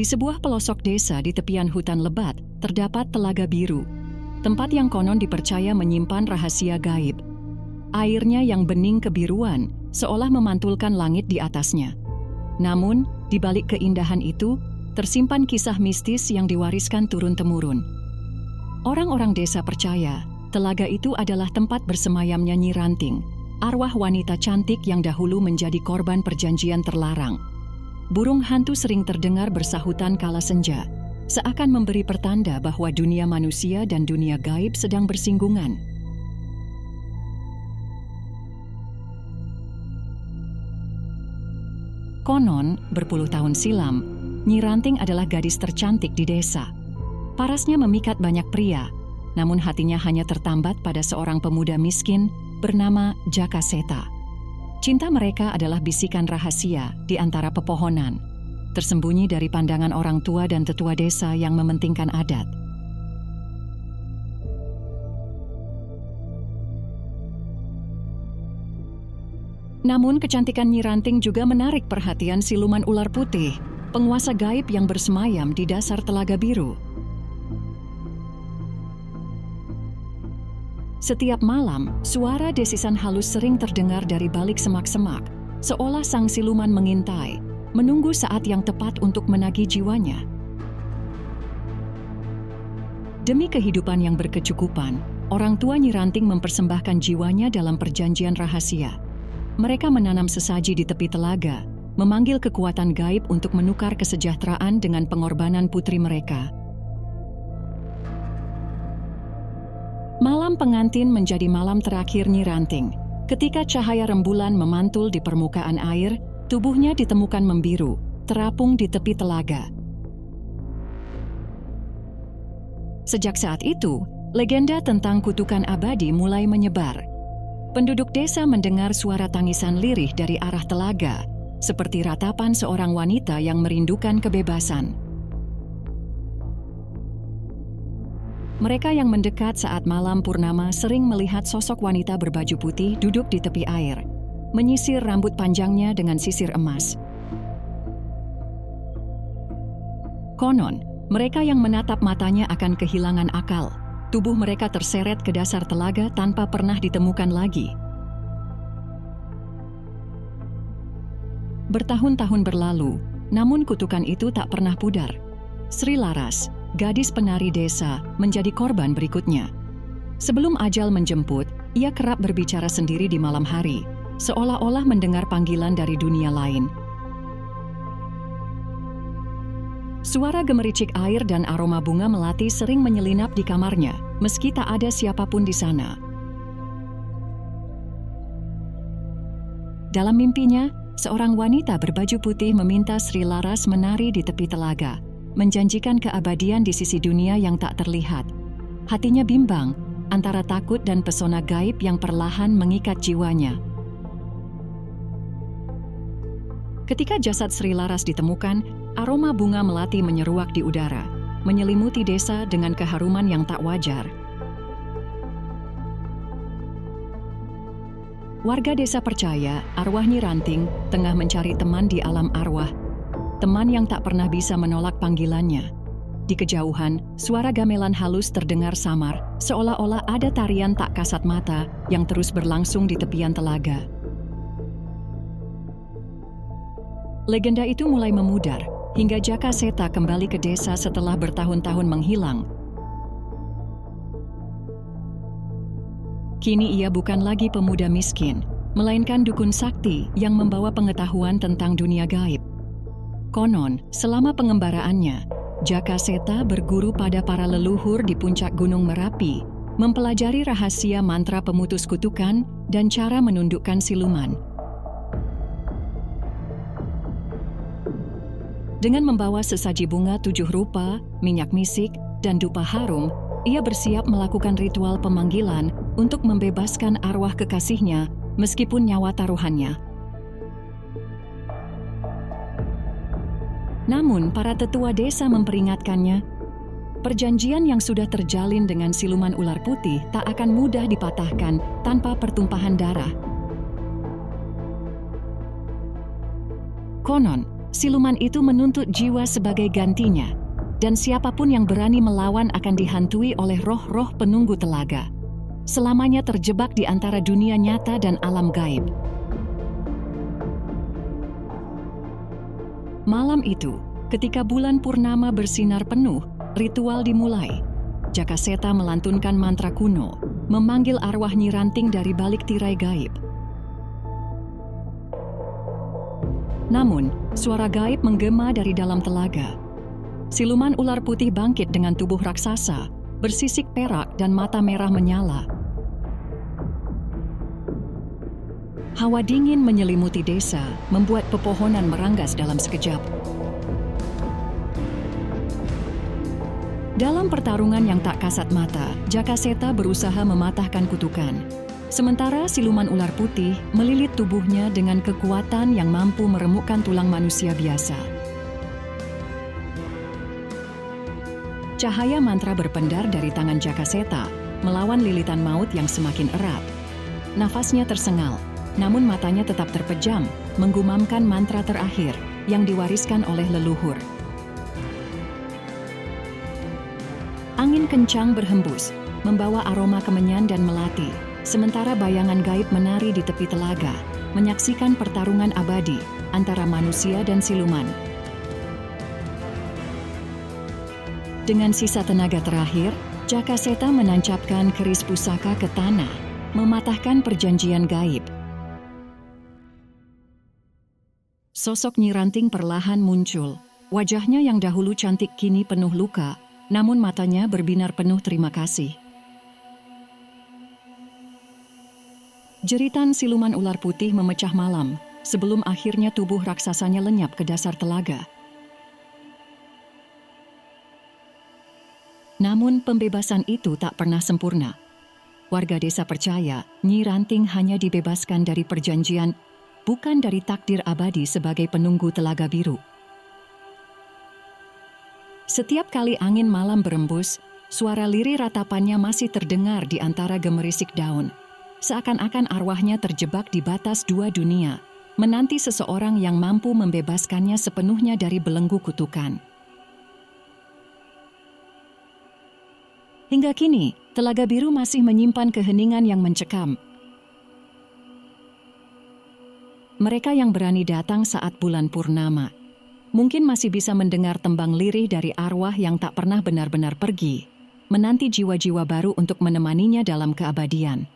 Di sebuah pelosok desa di tepian hutan lebat, terdapat telaga biru, tempat yang konon dipercaya menyimpan rahasia gaib. Airnya yang bening kebiruan, seolah memantulkan langit di atasnya. Namun, di balik keindahan itu, tersimpan kisah mistis yang diwariskan turun-temurun. Orang-orang desa percaya, telaga itu adalah tempat bersemayamnya Nyi Ranting, arwah wanita cantik yang dahulu menjadi korban perjanjian terlarang. Burung hantu sering terdengar bersahutan kala senja, seakan memberi pertanda bahwa dunia manusia dan dunia gaib sedang bersinggungan. Konon, berpuluh tahun silam, Nyi Ranting adalah gadis tercantik di desa. Parasnya memikat banyak pria, namun hatinya hanya tertambat pada seorang pemuda miskin bernama Jakaseta. Cinta mereka adalah bisikan rahasia di antara pepohonan, tersembunyi dari pandangan orang tua dan tetua desa yang mementingkan adat. Namun kecantikan Nyi Ranting juga menarik perhatian siluman ular putih, penguasa gaib yang bersemayam di dasar telaga biru. Setiap malam, suara desisan halus sering terdengar dari balik semak-semak, seolah sang siluman mengintai, menunggu saat yang tepat untuk menagih jiwanya. Demi kehidupan yang berkecukupan, orang tua Nyi Ranting mempersembahkan jiwanya dalam perjanjian rahasia. Mereka menanam sesaji di tepi telaga, memanggil kekuatan gaib untuk menukar kesejahteraan dengan pengorbanan putri mereka. Malam pengantin menjadi malam terakhir Nyi Ranting. Ketika cahaya rembulan memantul di permukaan air, tubuhnya ditemukan membiru, terapung di tepi telaga. Sejak saat itu, legenda tentang kutukan abadi mulai menyebar. Penduduk desa mendengar suara tangisan lirih dari arah telaga, seperti ratapan seorang wanita yang merindukan kebebasan. Mereka yang mendekat saat malam purnama sering melihat sosok wanita berbaju putih duduk di tepi air, menyisir rambut panjangnya dengan sisir emas. Konon, mereka yang menatap matanya akan kehilangan akal. Tubuh mereka terseret ke dasar telaga tanpa pernah ditemukan lagi. Bertahun-tahun berlalu, namun kutukan itu tak pernah pudar. Sri Laras, gadis penari desa, menjadi korban berikutnya. Sebelum ajal menjemput, ia kerap berbicara sendiri di malam hari, seolah-olah mendengar panggilan dari dunia lain. Suara gemericik air dan aroma bunga melati sering menyelinap di kamarnya, meski tak ada siapapun di sana. Dalam mimpinya, seorang wanita berbaju putih meminta Sri Laras menari di tepi telaga, menjanjikan keabadian di sisi dunia yang tak terlihat. Hatinya bimbang antara takut dan pesona gaib yang perlahan mengikat jiwanya. Ketika jasad Sri Laras ditemukan, aroma bunga melati menyeruak di udara, menyelimuti desa dengan keharuman yang tak wajar. Warga desa percaya arwah Nyi Ranting tengah mencari teman di alam arwah, teman yang tak pernah bisa menolak panggilannya. Di kejauhan, suara gamelan halus terdengar samar, seolah-olah ada tarian tak kasat mata yang terus berlangsung di tepian telaga. Legenda itu mulai memudar, hingga Jakaseta kembali ke desa setelah bertahun-tahun menghilang. Kini ia bukan lagi pemuda miskin, melainkan dukun sakti yang membawa pengetahuan tentang dunia gaib. Konon, selama pengembaraannya, Jakaseta berguru pada para leluhur di puncak Gunung Merapi, mempelajari rahasia mantra pemutus kutukan dan cara menundukkan siluman. Dengan membawa sesaji bunga 7 rupa, minyak misik, dan dupa harum, ia bersiap melakukan ritual pemanggilan untuk membebaskan arwah kekasihnya meskipun nyawa taruhannya. Namun, para tetua desa memperingatkannya, perjanjian yang sudah terjalin dengan siluman ular putih tak akan mudah dipatahkan tanpa pertumpahan darah. Konon, Siluman itu menuntut jiwa sebagai gantinya, dan siapapun yang berani melawan akan dihantui oleh roh-roh penunggu telaga. Selamanya terjebak di antara dunia nyata dan alam gaib. Malam itu, ketika bulan purnama bersinar penuh, ritual dimulai. Jakaseta melantunkan mantra kuno, memanggil arwah Nyi Ranting dari balik tirai gaib. Namun, suara gaib menggema dari dalam telaga. Siluman ular putih bangkit dengan tubuh raksasa, bersisik perak dan mata merah menyala. Hawa dingin menyelimuti desa, membuat pepohonan meranggas dalam sekejap. Dalam pertarungan yang tak kasat mata, Jakaseta berusaha mematahkan kutukan. Sementara siluman ular putih melilit tubuhnya dengan kekuatan yang mampu meremukkan tulang manusia biasa. Cahaya mantra berpendar dari tangan Jakaseta, melawan lilitan maut yang semakin erat. Nafasnya tersengal, namun matanya tetap terpejam, menggumamkan mantra terakhir yang diwariskan oleh leluhur. Angin kencang berhembus, membawa aroma kemenyan dan melati, sementara bayangan gaib menari di tepi telaga, menyaksikan pertarungan abadi antara manusia dan siluman. Dengan sisa tenaga terakhir, Jakaseta menancapkan keris pusaka ke tanah, mematahkan perjanjian gaib. Sosok Nyi Ranting perlahan muncul. Wajahnya yang dahulu cantik kini penuh luka, namun matanya berbinar penuh terima kasih. Jeritan siluman ular putih memecah malam, sebelum akhirnya tubuh raksasanya lenyap ke dasar telaga. Namun pembebasan itu tak pernah sempurna. Warga desa percaya Nyi Ranting hanya dibebaskan dari perjanjian, bukan dari takdir abadi sebagai penunggu Telaga Biru. Setiap kali angin malam berembus, suara lirih ratapannya masih terdengar di antara gemerisik daun. Seakan-akan arwahnya terjebak di batas dua dunia, menanti seseorang yang mampu membebaskannya sepenuhnya dari belenggu kutukan. Hingga kini, Telaga Biru masih menyimpan keheningan yang mencekam. Mereka yang berani datang saat bulan purnama mungkin masih bisa mendengar tembang lirih dari arwah yang tak pernah benar-benar pergi, menanti jiwa-jiwa baru untuk menemaninya dalam keabadian.